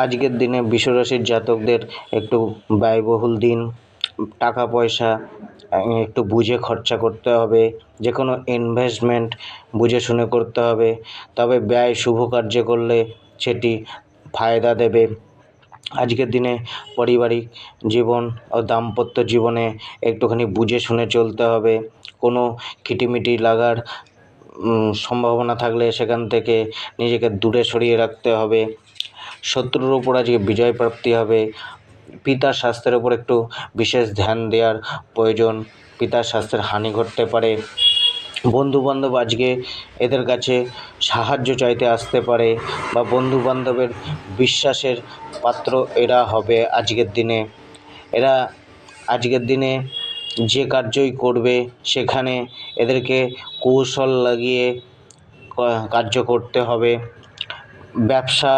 আজকের দিনে বৃষরাশির জাতকদের একটু ব্যয়বহুল দিন। টাকা পয়সা একটু বুঝে খরচা করতে হবে, যে কোনো ইনভেস্টমেন্ট বুঝে শুনে করতে হবে, তবে ব্যয় শুভ কার্যে করলে সেটি ফায়দা দেবে। আজকের দিনে পারিবারিক জীবন ও দাম্পত্য জীবনে একটুখানি বুঝে শুনে চলতে হবে। কোনো খিটিমিটি লাগার সম্ভাবনা থাকলে সেখান থেকে নিজেকে দূরে সরিয়ে রাখতে হবে। শত্রুর ওপর আজকে বিজয় প্রাপ্তি হবে। পিতার স্বাস্থ্যের ওপর একটু বিশেষ ধ্যান দেওয়ার প্রয়োজন, পিতার স্বাস্থ্যের হানি ঘটতে পারে। বন্ধুবান্ধব আজকে এদের কাছে সাহায্য চাইতে আসতে পারে, বা বন্ধুবান্ধবের বিশ্বাসের পাত্র এরা হবে এরা আজকের দিনে যে কার্যই করবে সেখানে এদেরকে কৌশল লাগিয়ে কার্য করতে হবে। ব্যবসা